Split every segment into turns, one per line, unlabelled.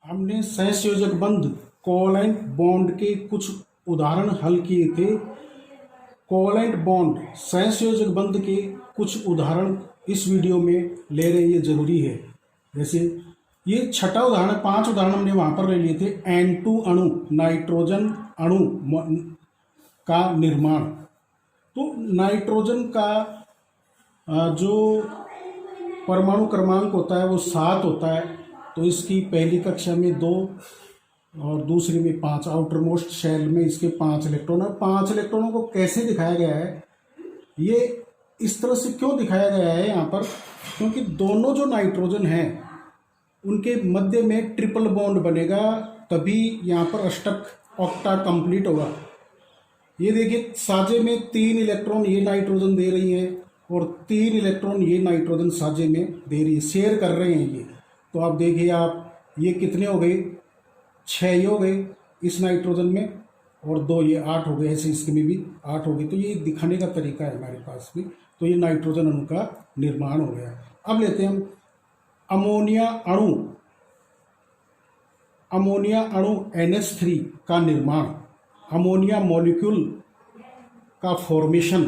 हमने सहसंयोजक बंध कोवैलेंट बॉन्ड के कुछ उदाहरण हल किए थे। कोवैलेंट बॉन्ड सहसंयोजक बंध के कुछ उदाहरण इस वीडियो में ले रहे, ये जरूरी है। जैसे ये छठा उदाहरण, 5 उदाहरण हमने वहां पर ले लिए थे। N2 अणु, नाइट्रोजन अणु का निर्माण। तो नाइट्रोजन का जो परमाणु क्रमांक होता है वो 7 होता है। तो इसकी पहली कक्षा में 2 और दूसरी में 5, आउटर मोस्ट शेल में इसके 5 इलेक्ट्रॉन है। 5 इलेक्ट्रॉनों को कैसे दिखाया गया है, ये इस तरह से क्यों दिखाया गया है यहाँ पर, क्योंकि दोनों जो नाइट्रोजन हैं उनके मध्य में ट्रिपल बॉन्ड बनेगा, तभी यहाँ पर अष्टक ऑक्टा कंप्लीट होगा। ये देखिए, साजे में 3 इलेक्ट्रॉन ये नाइट्रोजन दे रही है और 3 इलेक्ट्रॉन ये नाइट्रोजन साजे में दे रही है, शेयर कर रहे हैं ये। तो आप देखिए, आप ये कितने हो गए, 6 हो गए इस नाइट्रोजन में और 2 ये 8 हो गए, ऐसे इसके में भी 8 हो गए। तो ये दिखाने का तरीका है हमारे पास भी। तो ये नाइट्रोजन अणु का निर्माण हो गया। अब लेते हैं हम अमोनिया अणु। अमोनिया अणु NH3 का निर्माण, अमोनिया मॉलिक्यूल का फॉर्मेशन।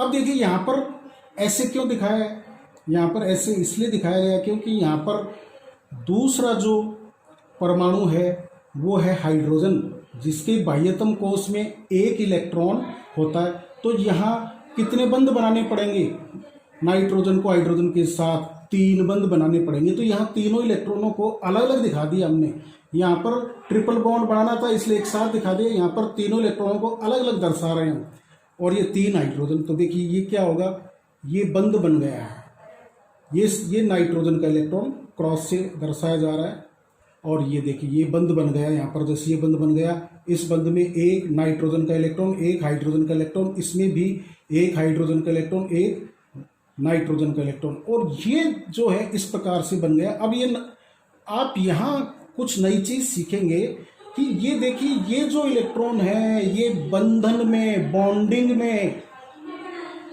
अब देखिए, यहाँ पर ऐसे क्यों दिखाया है, यहाँ पर ऐसे इसलिए दिखाया गया क्योंकि यहाँ पर दूसरा जो परमाणु है वो है हाइड्रोजन, जिसके बाह्यतम कोश में 1 इलेक्ट्रॉन होता है। तो यहाँ कितने बंध बनाने पड़ेंगे, नाइट्रोजन को हाइड्रोजन के साथ 3 बंध बनाने पड़ेंगे। तो यहाँ तीनों इलेक्ट्रॉनों को अलग अलग दिखा दिया हमने। यहाँ पर ट्रिपल बॉन्ड बनाना था इसलिए एक साथ दिखा दिया, यहाँ पर तीनों इलेक्ट्रॉनों को अलग अलग दर्शा रहे हैं। और ये 3 हाइड्रोजन, तो देखिए ये क्या होगा, ये बंध बन गया है। ये नाइट्रोजन का इलेक्ट्रॉन क्रॉस से दर्शाया जा रहा है। और ये देखिए, ये बंध बन गया यहाँ पर, जैसे ये बंध बन गया, इस बंध में 1 नाइट्रोजन का इलेक्ट्रॉन, 1 हाइड्रोजन का इलेक्ट्रॉन, इसमें भी 1 हाइड्रोजन का इलेक्ट्रॉन, 1 नाइट्रोजन का इलेक्ट्रॉन। और ये जो है इस प्रकार से बन गया। अब ये आप यहाँ कुछ नई चीज सीखेंगे कि ये देखिए, ये जो इलेक्ट्रॉन है ये बंधन में, बॉन्डिंग में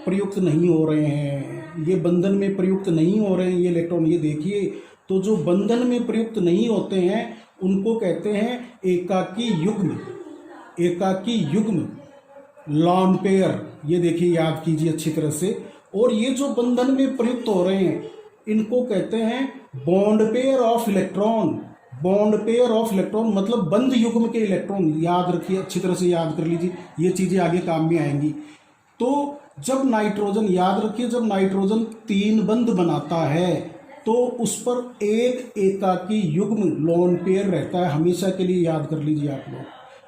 प्रयुक्त नहीं हो रहे हैं, ये बंधन में प्रयुक्त नहीं हो रहे हैं ये इलेक्ट्रॉन। ये देखिए, तो जो बंधन में प्रयुक्त नहीं होते हैं उनको कहते हैं एकाकी युग्म। एकाकी युग्म, लॉन पेयर, ये देखिए याद कीजिए अच्छी तरह से। और ये जो बंधन में प्रयुक्त हो रहे हैं इनको कहते हैं bond pair of electron. Bond pair of electron मतलब बंध युग्म के इलेक्ट्रॉन। याद रखिए, अच्छी तरह से याद कर लीजिए, ये चीजें आगे काम में आएंगी। तो जब नाइट्रोजन, याद रखिए, जब नाइट्रोजन 3 बंध बनाता है तो उस पर एक एकाकी युग्म लोन पेयर रहता है, हमेशा के लिए याद कर लीजिए आप लोग।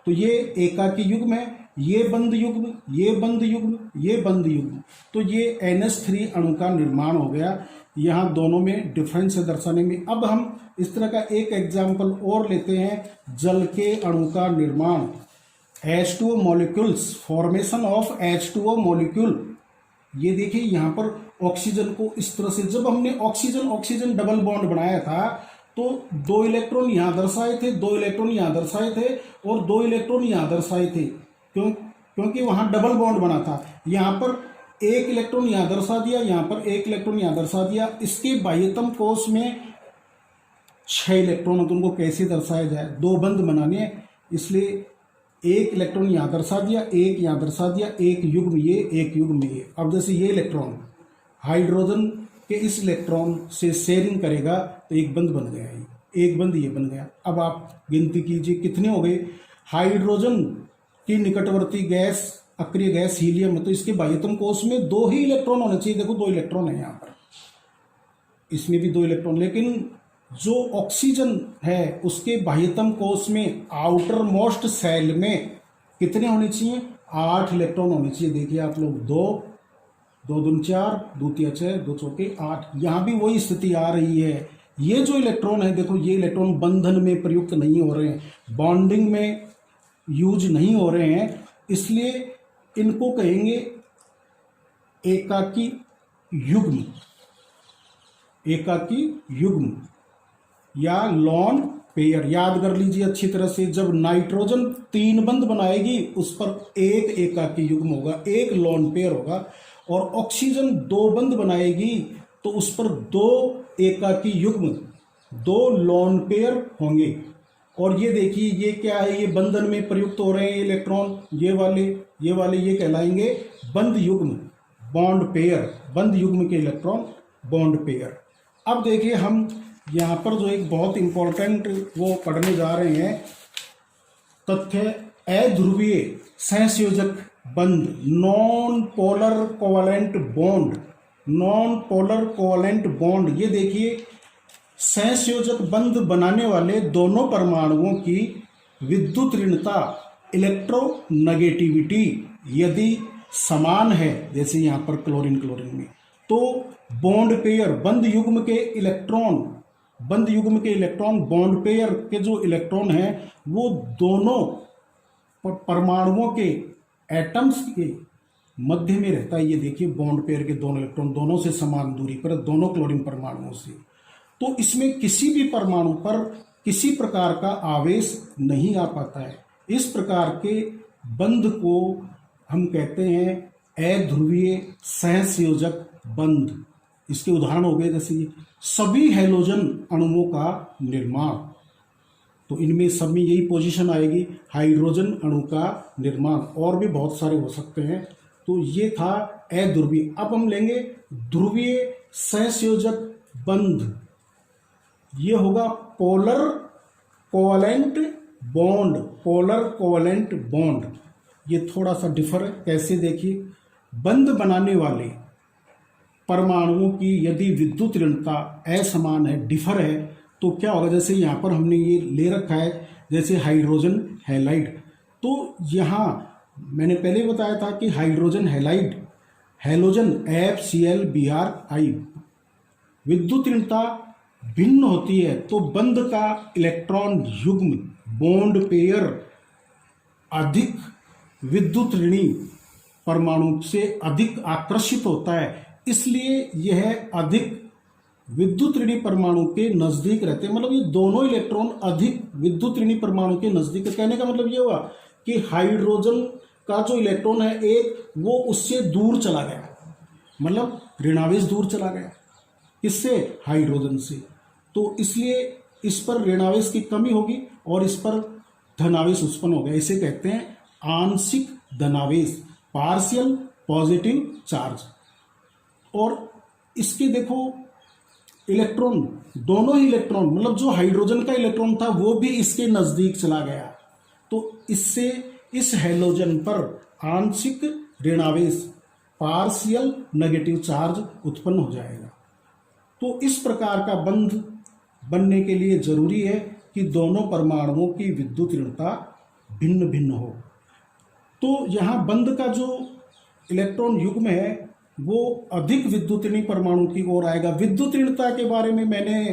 तो ये एकाकी युग्म है, ये बंध युग्म, ये बंध युग्म, ये बंध युग्म। तो ये NH3 अणु का निर्माण हो गया। यहाँ दोनों में डिफरेंस है दर्शाने में। अब हम इस तरह का एक एग्जाम्पल और लेते हैं, जल के अणु का निर्माण। H2O molecules, formation of H2O molecule. ये देखिए, यहाँ पर ऑक्सीजन को इस तरह से, जब हमने ऑक्सीजन ऑक्सीजन डबल बॉन्ड बनाया था तो 2 इलेक्ट्रॉन यहाँ दर्शाए थे, 2 इलेक्ट्रॉन यहाँ दर्शाए थे और 2 इलेक्ट्रॉन यहाँ दर्शाए थे, क्योंकि वहां डबल बॉन्ड बना था। यहाँ पर 1 इलेक्ट्रॉन यहाँ दर्शा दिया, यहाँ पर 1 इलेक्ट्रॉन यहाँ दर्शा दिया। इसके बाह्यतम कोश में 6 इलेक्ट्रॉन, तो उनको कैसे दर्शाया जाए, 2 बंध बनाने हैं, इसलिए 1 इलेक्ट्रॉन यहाँ दर्शा दिया, 1 यहाँ दर्शा दिया, 1 युग्म ये, 1 युग्म ये। अब जैसे ये इलेक्ट्रॉन हाइड्रोजन के इस इलेक्ट्रॉन से शेयरिंग करेगा तो एक बंध बन गया, ये 1 बंध ये बन गया। अब आप गिनती कीजिए कितने हो गए। हाइड्रोजन की निकटवर्ती गैस, अक्रिय गैस हीलियम, तो इसके बाह्यतम कोश में 2 ही इलेक्ट्रॉन होने चाहिए। देखो 2 इलेक्ट्रॉन है यहाँ पर, इसमें भी 2 इलेक्ट्रॉन। लेकिन जो ऑक्सीजन है उसके बाह्यतम कोश में, आउटर मोस्ट सेल में कितने होने चाहिए, 8 इलेक्ट्रॉन होने चाहिए। देखिए आप लोग, 2 दूनी 4, 2 तिया 6, 2 चौके 8। यहाँ भी वही स्थिति आ रही है। ये जो इलेक्ट्रॉन है, देखो ये इलेक्ट्रॉन बंधन में प्रयुक्त नहीं हो रहे हैं, बॉन्डिंग में यूज नहीं हो रहे हैं, इसलिए इनको कहेंगे एकाकी युग्म। एकाकी युग्म या लॉन पेयर। याद कर लीजिए अच्छी तरह से, जब नाइट्रोजन 3 बंध बनाएगी उस पर 1 एकाकी युग्म होगा, 1 लॉन पेयर होगा। और ऑक्सीजन 2 बंध बनाएगी तो उस पर 2 एकाकी युग्म, 2 लॉन पेयर होंगे। और ये देखिए ये क्या है, ये बंधन में प्रयुक्त हो रहे हैं इलेक्ट्रॉन, ये वाले ये कहलाएंगे बंध युग्म, बॉन्ड पेयर, बंध युग्म के इलेक्ट्रॉन बॉन्ड पेयर। अब देखिए हम यहाँ पर जो एक बहुत इंपॉर्टेंट वो पढ़ने जा रहे हैं तथ्य, अध्रुवीय सहसंयोजक बंध, non polar covalent bond, non polar covalent bond. ये देखिए सहसंयोजक बंध बनाने वाले दोनों परमाणुओं की विद्युत ऋणता, इलेक्ट्रोनेगेटिविटी यदि समान है, जैसे यहाँ पर क्लोरीन में, तो बॉन्ड पेयर, बंध युग्म के इलेक्ट्रॉन, बंध युग्म के इलेक्ट्रॉन, बॉन्ड पेयर के जो इलेक्ट्रॉन हैं वो दोनों परमाणुओं के एटम्स के मध्य में रहता है। ये देखिए बॉन्ड पेयर के दोनों इलेक्ट्रॉन दोनों से समान दूरी पर, दोनों क्लोरीन परमाणुओं से, तो इसमें किसी भी परमाणु पर किसी प्रकार का आवेश नहीं आ पाता है। इस प्रकार के बंध को हम कहते हैं अध्रुवीय सहसंयोजक बंध। इसके उदाहरण हो गए जैसे सभी हैलोजन अणुओं का निर्माण, तो इनमें सब में यही पोजीशन आएगी, हाइड्रोजन अणु का निर्माण, और भी बहुत सारे हो सकते हैं। तो ये था अध्रुवीय। अब हम लेंगे ध्रुवीय सहसंयोजक बंध। ये होगा polar covalent bond, polar covalent bond. ये थोड़ा सा डिफर है, कैसे देखिए, बंध बनाने वाले परमाणुओं की यदि विद्युत ऋणता असमान है, डिफर है, तो क्या होगा, जैसे यहाँ पर हमने ये ले रखा है जैसे हाइड्रोजन हैलाइड, तो यहाँ मैंने पहले बताया था कि हाइड्रोजन हैलाइड, हैलोजन FClBrI, विद्युत ऋणता भिन्न होती है, तो बंध का इलेक्ट्रॉन युग्म, बॉन्ड पेयर अधिक विद्युत ऋणी परमाणु से अधिक आकर्षित होता है, इसलिए यह अधिक विद्युत ऋणी परमाणु के नजदीक रहते हैं। मतलब ये दोनों इलेक्ट्रॉन अधिक विद्युत ऋणी परमाणु के नजदीक। कहने का मतलब ये हुआ कि हाइड्रोजन का जो इलेक्ट्रॉन है एक, वो उससे दूर चला गया, मतलब ऋणावेश दूर चला गया, इससे हाइड्रोजन से, तो इसलिए इस पर ऋणावेश की कमी होगी और इस पर धनावेश उत्पन्न होगा। इसे कहते हैं आंशिक धनावेश, पार्शियल पॉजिटिव चार्ज। और इसके देखो इलेक्ट्रॉन, दोनों ही इलेक्ट्रॉन, मतलब जो हाइड्रोजन का इलेक्ट्रॉन था वो भी इसके नजदीक चला गया, तो इससे इस हैलोजन पर आंशिक ऋणावेश, पार्शियल नेगेटिव चार्ज उत्पन्न हो जाएगा। तो इस प्रकार का बंध बनने के लिए जरूरी है कि दोनों परमाणुओं की विद्युत ऋणता भिन्न भिन्न हो। तो यहाँ बंध का जो इलेक्ट्रॉन युग्म है वो अधिक विद्युत ऋणी परमाणु की ओर आएगा। विद्युत ऋणता के बारे में मैंने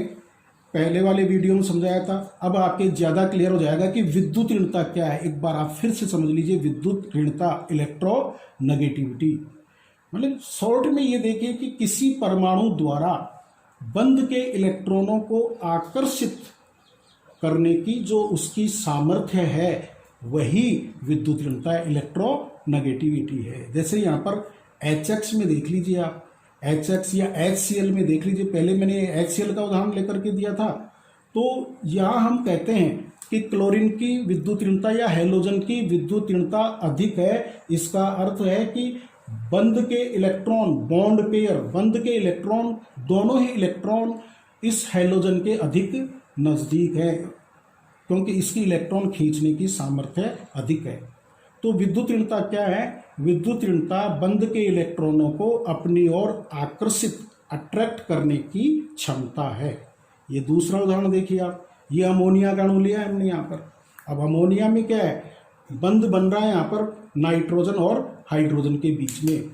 पहले वाले वीडियो में समझाया था, अब आपके ज़्यादा क्लियर हो जाएगा कि विद्युत ऋणता क्या है। एक बार आप फिर से समझ लीजिए, विद्युत ऋणता, इलेक्ट्रोनेगेटिविटी, मतलब शॉर्ट में ये देखिए कि किसी परमाणु द्वारा बंध के इलेक्ट्रॉनों को आकर्षित करने की जो उसकी सामर्थ्य है वही विद्युत ऋणता, इलेक्ट्रोनेगेटिविटी है। जैसे यहाँ पर HX में देख लीजिए आप, HX या HCl में देख लीजिए, पहले मैंने HCl का उदाहरण लेकर के दिया था। तो यहाँ हम कहते हैं कि क्लोरीन की विद्युत ऋणता या हैलोजन की विद्युत ऋणता अधिक है। इसका अर्थ है कि बंध के इलेक्ट्रॉन, बॉन्ड पेयर, बंध के इलेक्ट्रॉन, दोनों ही इलेक्ट्रॉन इस हैलोजन के अधिक नजदीक है, क्योंकि इसकी इलेक्ट्रॉन खींचने की सामर्थ्य अधिक है। तो विद्युत ऋणता क्या है? विद्युत ऋणता बंध के इलेक्ट्रॉनों को अपनी ओर आकर्षित, अट्रैक्ट करने की क्षमता है। ये दूसरा उदाहरण देखिए आप, ये अमोनिया का अणु लिया है हमने यहाँ पर। अब अमोनिया में क्या है, बंध बन रहा है यहाँ पर नाइट्रोजन और हाइड्रोजन के बीच में।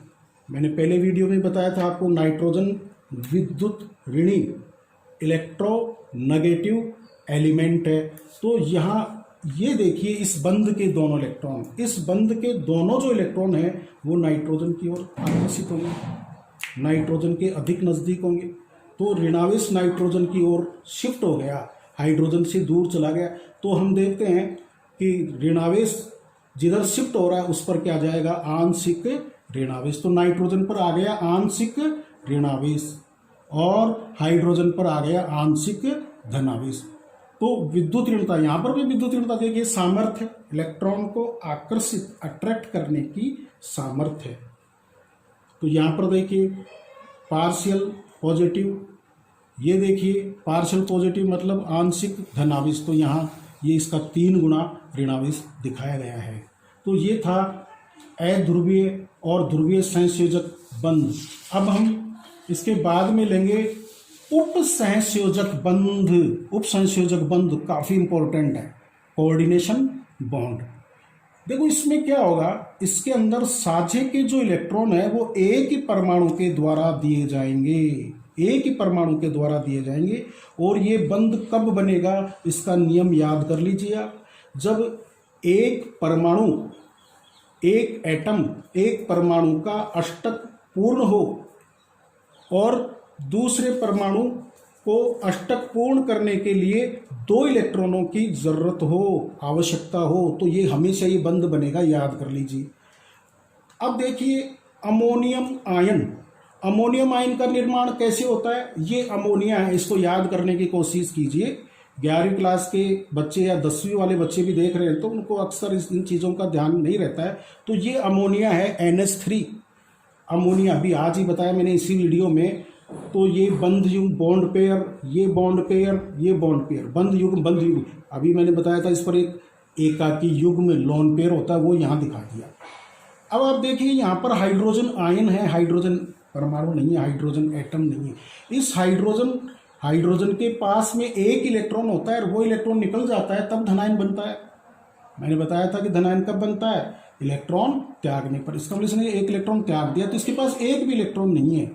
मैंने पहले वीडियो में बताया था आपको, नाइट्रोजन विद्युत ऋणी, इलेक्ट्रोनेगेटिव एलिमेंट है। तो यहाँ ये देखिए इस बंध के दोनों इलेक्ट्रॉन, इस बंध के दोनों जो इलेक्ट्रॉन है वो नाइट्रोजन की ओर आकर्षित होंगे, नाइट्रोजन के अधिक नजदीक होंगे। तो ऋणावेश नाइट्रोजन की ओर शिफ्ट हो गया, हाइड्रोजन से दूर चला गया। तो हम देखते हैं कि ऋणावेश जिधर शिफ्ट हो रहा है उस पर क्या जाएगा, आंशिक ऋणावेश। तो नाइट्रोजन पर आ गया आंशिक ऋणावेश और हाइड्रोजन पर आ गया आंशिक धनावेश। तो विद्युत ऋणता, यहां पर भी विद्युत ऋणता देखिए, सामर्थ्य, इलेक्ट्रॉन को आकर्षित अट्रैक्ट करने की सामर्थ्य है। तो यहां पर देखिए पार्शियल पॉजिटिव, ये देखिए पार्शियल पॉजिटिव मतलब आंशिक धनावेश, तो यहाँ ये इसका 3 गुना ऋणावेश दिखाया गया है। तो ये था अध्रुवीय और ध्रुवीय संयोजक बंध। अब हम इसके बाद में लेंगे उप संयोजक बंध। उप संयोजक बंध काफी इंपॉर्टेंट है, कोऑर्डिनेशन बॉन्ड। देखो इसमें क्या होगा, इसके अंदर साझे के जो इलेक्ट्रॉन है वो एक ही परमाणु के द्वारा दिए जाएंगे, एक ही परमाणु के द्वारा दिए जाएंगे। और ये बंध कब बनेगा, इसका नियम याद कर लीजिए। जब एक परमाणु, एक एटम, एक परमाणु का अष्टक पूर्ण हो और दूसरे परमाणु को अष्टक पूर्ण करने के लिए 2 इलेक्ट्रॉनों की जरूरत हो, आवश्यकता हो, तो ये हमेशा ये बंध बनेगा, याद कर लीजिए। अब देखिए अमोनियम आयन, अमोनियम आयन का निर्माण कैसे होता है, ये अमोनिया है, इसको याद करने की कोशिश कीजिए। 11वीं क्लास के बच्चे या 10वीं वाले बच्चे भी देख रहे हैं तो उनको अक्सर इन चीज़ों का ध्यान नहीं रहता है। तो ये अमोनिया है NH3, अमोनिया अभी आज ही बताया मैंने इसी वीडियो में। तो ये बंध युग्म, बॉन्ड पेयर, ये बॉन्ड पेयर, ये बॉन्ड पेयर, बंध युग्म, बंध युग्म। अभी मैंने बताया था इस पर एक एकाकी युग्म लोन पेयर होता है, वो यहाँ दिखा दिया। अब आप देखिए यहाँ पर हाइड्रोजन आयन है, हाइड्रोजन परमाणु नहीं है, हाइड्रोजन एटम नहीं है। इस हाइड्रोजन के पास में एक इलेक्ट्रॉन होता है और वो इलेक्ट्रॉन निकल जाता है तब धनायन बनता है। मैंने बताया था कि धनायन कब बनता है, इलेक्ट्रॉन त्यागने पर। इसका मतलब इसने एक इलेक्ट्रॉन त्याग दिया तो इसके पास एक भी इलेक्ट्रॉन नहीं है,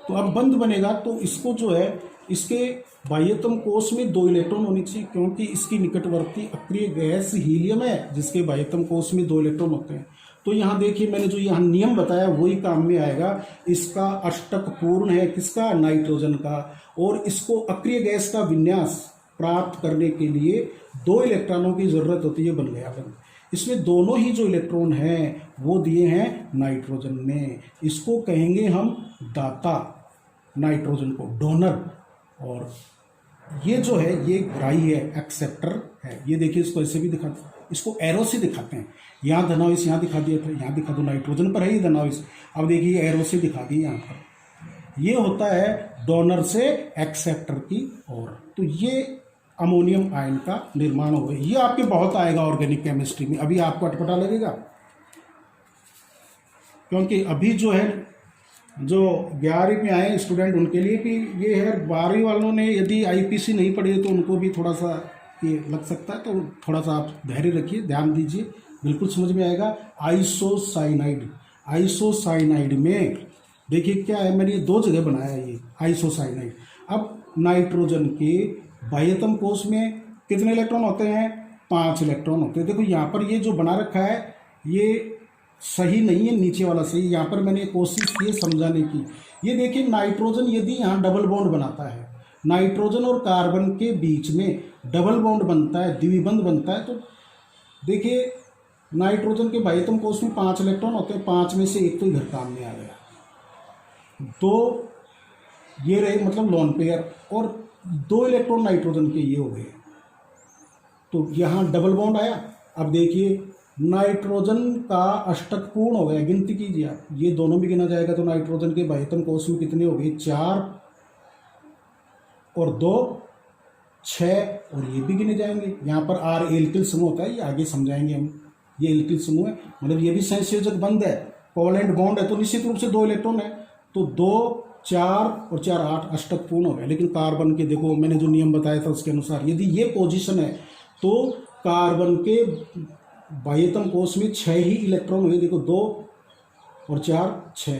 तो अब बंध बनेगा। तो इसको जो है, इसके बाह्यतम कोश में 2 इलेक्ट्रॉन होने चाहिए, क्योंकि इसकी निकटवर्ती अक्रिय गैस हीलियम है जिसके बाह्यतम कोश में 2 इलेक्ट्रॉन होते हैं। तो यहाँ देखिए मैंने जो यहाँ नियम बताया वही काम में आएगा। इसका अष्टक पूर्ण है किसका, नाइट्रोजन का, और इसको अक्रिय गैस का विन्यास प्राप्त करने के लिए 2 इलेक्ट्रॉनों की जरूरत होती है, बन गया बंध। इसमें दोनों ही जो इलेक्ट्रॉन हैं वो दिए हैं नाइट्रोजन ने। इसको कहेंगे हम दाता, नाइट्रोजन को डोनर, और ये जो है ये ग्राही है, एक्सेप्टर है। ये देखिए इसको ऐसे भी दिखाते हैं, इसको एरो से दिखाते हैं। यहाँ धनावेश यहाँ दिखा दिया था, यहाँ दिखा दो, नाइट्रोजन पर है ये धनावेश। अब देखिए एरो से दिखा दिए यहाँ पर। ये होता है डोनर से एक्सेप्टर की ओर। तो ये अमोनियम आयन का निर्माण हो गया। ये आपके बहुत आएगा ऑर्गेनिक केमिस्ट्री में, अभी आपको अटपटा लगेगा क्योंकि अभी जो है जो 11वीं में आए स्टूडेंट उनके लिए भी ये है। 12वीं वालों ने यदि आईपीसी नहीं पढ़ी है तो उनको भी थोड़ा सा ये लग सकता है, तो थोड़ा सा आप धैर्य रखिए, ध्यान दीजिए, बिल्कुल समझ में आएगा। आइसोसाइनाइड, आइसोसाइनाइड में देखिए क्या है, मैंने ये 2 जगह बनाया है ये आइसोसाइनाइड। अब नाइट्रोजन के बाह्यतम कोश में कितने इलेक्ट्रॉन होते हैं, 5 इलेक्ट्रॉन होते हैं। देखो यहाँ पर ये जो बना रखा है ये सही नहीं है, नीचे वाला सही। यहाँ पर मैंने कोशिश की समझाने की। ये देखिए नाइट्रोजन यदि यहाँ डबल बॉन्ड बनाता है, नाइट्रोजन और कार्बन के बीच में डबल बॉन्ड बनता है, द्विबंध बनता है, तो देखिए नाइट्रोजन के बाह्यतम कोश में 5 इलेक्ट्रॉन होते हैं, 5 में से एक तो इधर काम में आ गया, 2 ये रहे मतलब लोन पेयर, और 2 इलेक्ट्रॉन नाइट्रोजन के ये हो गए, तो यहाँ डबल बॉन्ड आया। अब देखिए नाइट्रोजन का अष्टक पूर्ण हो गया, गिनती कीजिए आप, ये दोनों भी गिना जाएगा तो नाइट्रोजन के बाह्यतम कोश में कितने हो गए, 4 और 2 6, और ये भी गिने जाएंगे। यहाँ पर R एल्किल समूह होता है, ये आगे समझाएंगे हम। ये एल्किल समूह है, मतलब ये भी संयोजक बंध है, कोवैलेंट बॉन्ड है, तो निश्चित रूप से 2 इलेक्ट्रॉन है, तो 2 4 और 4 8 अष्टक पूर्ण हो गया। लेकिन कार्बन के देखो मैंने जो नियम बताया था उसके अनुसार यदि ये पोजीशन है तो कार्बन के बाह्यतम कोश में 6 ही इलेक्ट्रॉन हुए, देखो 2 और 4 6।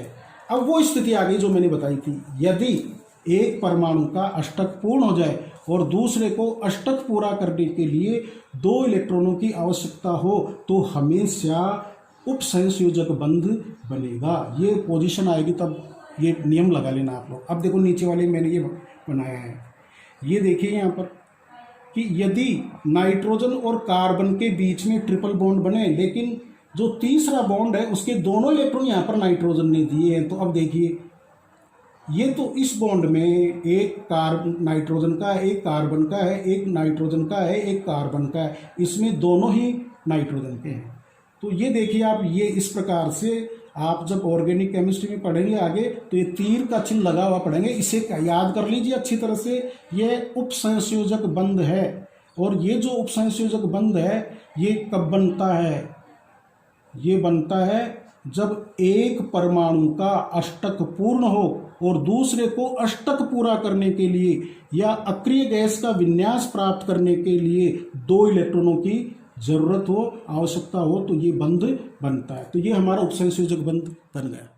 अब वो स्थिति आ गई जो मैंने बताई थी, यदि एक परमाणु का अष्टक पूर्ण हो जाए और दूसरे को अष्टक पूरा करने के लिए 2 इलेक्ट्रॉनों की आवश्यकता हो तो हमेशा उपसंयोजक बंध बनेगा। ये पोजीशन आएगी तब ये नियम लगा लेना आप लोग। अब देखो नीचे वाले मैंने ये बनाया है, ये देखिए यहाँ पर कि यदि नाइट्रोजन और कार्बन के बीच में ट्रिपल बॉन्ड बने, लेकिन जो तीसरा बॉन्ड है उसके दोनों इलेक्ट्रॉन यहाँ पर नाइट्रोजन ने दिए हैं, तो अब देखिए ये तो इस बॉन्ड में एक नाइट्रोजन का है, एक कार्बन का है, एक नाइट्रोजन का है, एक कार्बन का है, इसमें दोनों ही नाइट्रोजन के हैं। तो ये देखिए आप, ये इस प्रकार से आप जब ऑर्गेनिक केमिस्ट्री में पढ़ेंगे आगे तो ये तीर का चिन्ह लगा हुआ पढ़ेंगे, इसे याद कर लीजिए अच्छी तरह से। ये उपसंयोजक बंध है, और ये जो उपसंयोजक बंध है ये कब बनता है? ये बनता है जब एक परमाणु का अष्टक पूर्ण हो और दूसरे को अष्टक पूरा करने के लिए या अक्रिय गैस का विन्यास प्राप्त करने के लिए 2 इलेक्ट्रॉनों की जरूरत हो, आवश्यकता हो, तो ये बंध बनता है। तो ये हमारा उपसंयोजक बंध बन गया।